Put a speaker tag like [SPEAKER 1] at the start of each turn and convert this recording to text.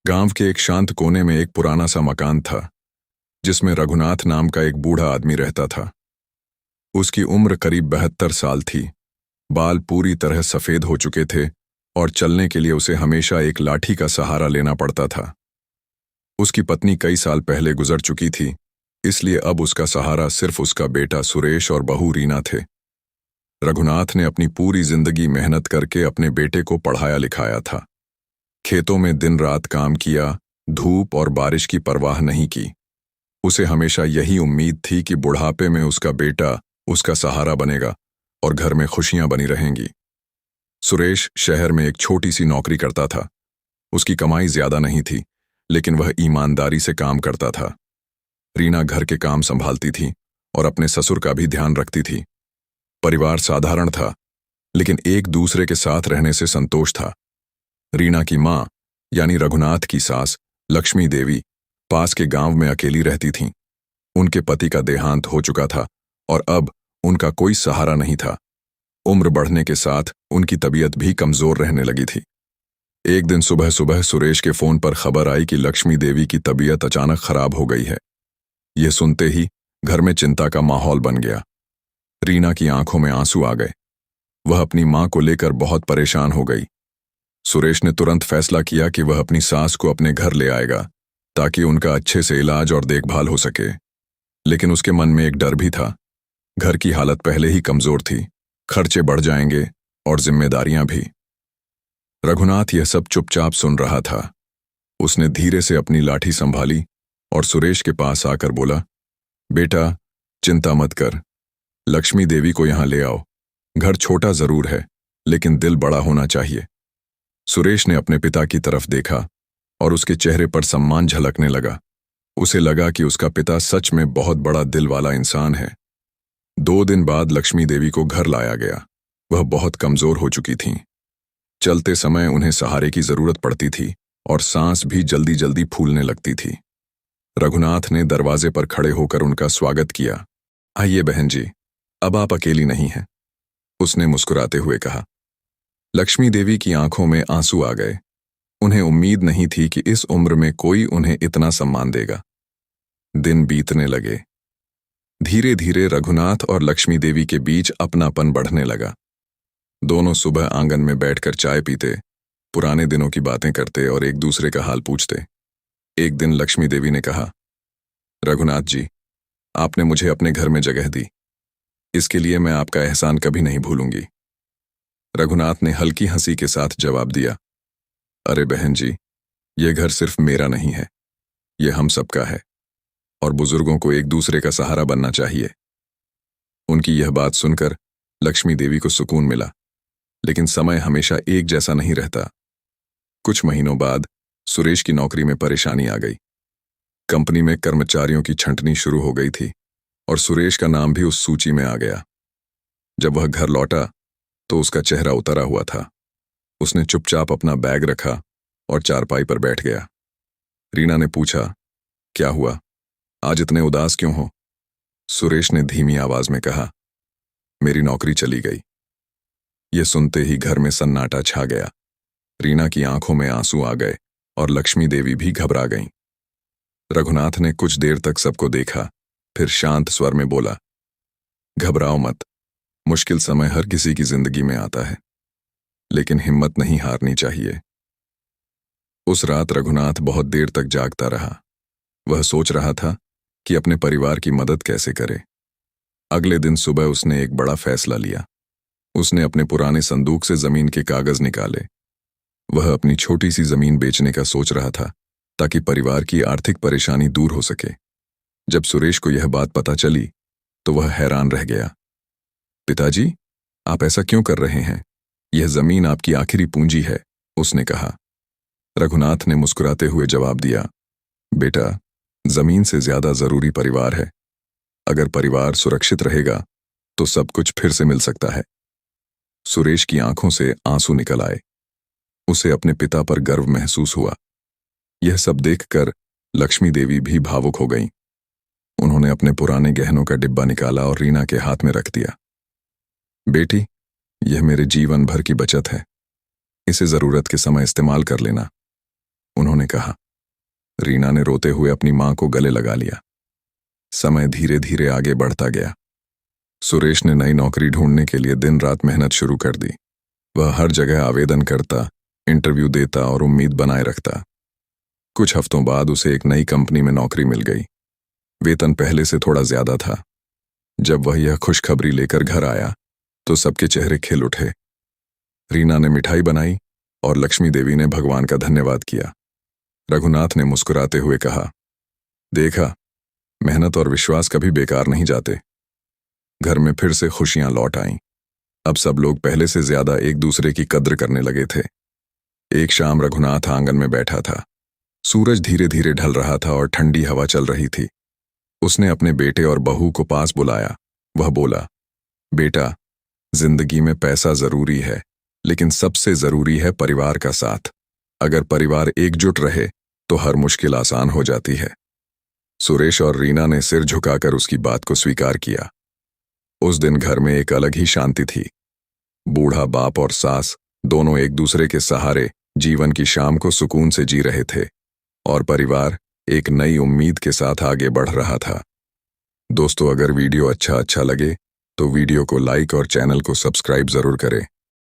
[SPEAKER 1] गांव के एक शांत कोने में एक पुराना सा मकान था जिसमें रघुनाथ नाम का एक बूढ़ा आदमी रहता था। उसकी उम्र करीब 72 साल थी। बाल पूरी तरह सफेद हो चुके थे और चलने के लिए उसे हमेशा एक लाठी का सहारा लेना पड़ता था। उसकी पत्नी कई साल पहले गुजर चुकी थी, इसलिए अब उसका सहारा सिर्फ उसका बेटा सुरेश और बहू रीना थे। रघुनाथ ने अपनी पूरी जिंदगी मेहनत करके अपने बेटे को पढ़ाया लिखाया था। खेतों में दिन रात काम किया, धूप और बारिश की परवाह नहीं की। उसे हमेशा यही उम्मीद थी कि बुढ़ापे में उसका बेटा उसका सहारा बनेगा और घर में खुशियां बनी रहेंगी। सुरेश शहर में एक छोटी सी नौकरी करता था। उसकी कमाई ज्यादा नहीं थी, लेकिन वह ईमानदारी से काम करता था। रीना घर के काम संभालती थी और अपने ससुर का भी ध्यान रखती थी। परिवार साधारण था, लेकिन एक दूसरे के साथ रहने से संतोष था। रीना की मां यानी रघुनाथ की सास लक्ष्मी देवी पास के गांव में अकेली रहती थीं। उनके पति का देहांत हो चुका था और अब उनका कोई सहारा नहीं था। उम्र बढ़ने के साथ उनकी तबीयत भी कमजोर रहने लगी थी। एक दिन सुबह सुबह सुरेश के फोन पर खबर आई कि लक्ष्मी देवी की तबीयत अचानक खराब हो गई है। यह सुनते ही घर में चिंता का माहौल बन गया। रीना की आंखों में आंसू आ गए। वह अपनी मां को लेकर बहुत परेशान हो गई। सुरेश ने तुरंत फैसला किया कि वह अपनी सास को अपने घर ले आएगा ताकि उनका अच्छे से इलाज और देखभाल हो सके। लेकिन उसके मन में एक डर भी था। घर की हालत पहले ही कमजोर थी, खर्चे बढ़ जाएंगे और जिम्मेदारियां भी। रघुनाथ यह सब चुपचाप सुन रहा था। उसने धीरे से अपनी लाठी संभाली और सुरेश के पास आकर बोला, बेटा, चिंता मत कर। लक्ष्मी देवी को यहां ले आओ। घर छोटा जरूर है, लेकिन दिल बड़ा होना चाहिए। सुरेश ने अपने पिता की तरफ देखा और उसके चेहरे पर सम्मान झलकने लगा। उसे लगा कि उसका पिता सच में बहुत बड़ा दिल वाला इंसान है। 2 दिन बाद लक्ष्मी देवी को घर लाया गया। वह बहुत कमजोर हो चुकी थीं। चलते समय उन्हें सहारे की जरूरत पड़ती थी और सांस भी जल्दी जल्दी फूलने लगती थी। रघुनाथ ने दरवाजे पर खड़े होकर उनका स्वागत किया। आइए बहन जी, अब आप अकेली नहीं हैं, उसने मुस्कुराते हुए कहा। लक्ष्मी देवी की आंखों में आंसू आ गए। उन्हें उम्मीद नहीं थी कि इस उम्र में कोई उन्हें इतना सम्मान देगा। दिन बीतने लगे। धीरे धीरे रघुनाथ और लक्ष्मी देवी के बीच अपनापन बढ़ने लगा। दोनों सुबह आंगन में बैठकर चाय पीते, पुराने दिनों की बातें करते और एक दूसरे का हाल पूछते। एक दिन लक्ष्मी देवी ने कहा, रघुनाथ जी, आपने मुझे अपने घर में जगह दी। इसके लिए मैं आपका एहसान कभी नहीं भूलूंगी। रघुनाथ ने हल्की हंसी के साथ जवाब दिया, अरे बहन जी, यह घर सिर्फ मेरा नहीं है, यह हम सबका है और बुजुर्गों को एक दूसरे का सहारा बनना चाहिए। उनकी यह बात सुनकर लक्ष्मी देवी को सुकून मिला, लेकिन समय हमेशा एक जैसा नहीं रहता। कुछ महीनों बाद सुरेश की नौकरी में परेशानी आ गई। कंपनी में कर्मचारियों की छंटनी शुरू हो गई थी और सुरेश का नाम भी उस सूची में आ गया। जब वह घर लौटा तो उसका चेहरा उतरा हुआ था। उसने चुपचाप अपना बैग रखा और चारपाई पर बैठ गया। रीना ने पूछा, क्या हुआ, आज इतने उदास क्यों हो? सुरेश ने धीमी आवाज में कहा, मेरी नौकरी चली गई। यह सुनते ही घर में सन्नाटा छा गया। रीना की आंखों में आंसू आ गए और लक्ष्मी देवी भी घबरा गईं। रघुनाथ ने कुछ देर तक सबको देखा, फिर शांत स्वर में बोला, घबराओ मत। मुश्किल समय हर किसी की जिंदगी में आता है, लेकिन हिम्मत नहीं हारनी चाहिए। उस रात रघुनाथ बहुत देर तक जागता रहा। वह सोच रहा था कि अपने परिवार की मदद कैसे करे। अगले दिन सुबह उसने एक बड़ा फैसला लिया। उसने अपने पुराने संदूक से जमीन के कागज निकाले। वह अपनी छोटी सी जमीन बेचने का सोच रहा था ताकि परिवार की आर्थिक परेशानी दूर हो सके। जब सुरेश को यह बात पता चली तो वह हैरान रह गया। पिताजी, आप ऐसा क्यों कर रहे हैं? यह जमीन आपकी आखिरी पूंजी है, उसने कहा। रघुनाथ ने मुस्कुराते हुए जवाब दिया, बेटा, जमीन से ज्यादा जरूरी परिवार है। अगर परिवार सुरक्षित रहेगा तो सब कुछ फिर से मिल सकता है। सुरेश की आंखों से आंसू निकल आए। उसे अपने पिता पर गर्व महसूस हुआ। यह सब देखकर लक्ष्मी देवी भी भावुक हो गईं। उन्होंने अपने पुराने गहनों का डिब्बा निकाला और रीना के हाथ में रख दिया। बेटी, यह मेरे जीवन भर की बचत है। इसे जरूरत के समय इस्तेमाल कर लेना। उन्होंने कहा। रीना ने रोते हुए अपनी मां को गले लगा लिया। समय धीरे धीरे आगे बढ़ता गया। सुरेश ने नई नौकरी ढूंढने के लिए दिन रात मेहनत शुरू कर दी। वह हर जगह आवेदन करता, इंटरव्यू देता और उम्मीद बनाए रखता। कुछ हफ्तों बाद उसे एक नई कंपनी में नौकरी मिल गई। वेतन पहले से थोड़ा ज्यादा था। जब वह यह खुशखबरी लेकर घर आया तो सबके चेहरे खिल उठे। रीना ने मिठाई बनाई और लक्ष्मी देवी ने भगवान का धन्यवाद किया। रघुनाथ ने मुस्कुराते हुए कहा, देखा, मेहनत और विश्वास कभी बेकार नहीं जाते। घर में फिर से खुशियां लौट आईं। अब सब लोग पहले से ज्यादा एक दूसरे की कद्र करने लगे थे। एक शाम रघुनाथ आंगन में बैठा था। सूरज धीरे धीरे ढल रहा था और ठंडी हवा चल रही थी। उसने अपने बेटे और बहू को पास बुलाया। वह बोला, बेटा, जिंदगी में पैसा जरूरी है, लेकिन सबसे जरूरी है परिवार का साथ। अगर परिवार एकजुट रहे तो हर मुश्किल आसान हो जाती है। सुरेश और रीना ने सिर झुकाकर उसकी बात को स्वीकार किया। उस दिन घर में एक अलग ही शांति थी। बूढ़ा बाप और सास दोनों एक दूसरे के सहारे जीवन की शाम को सुकून से जी रहे थे और परिवार एक नई उम्मीद के साथ आगे बढ़ रहा था। दोस्तों, अगर वीडियो अच्छा लगे तो वीडियो को लाइक और चैनल को सब्सक्राइब जरूर करें।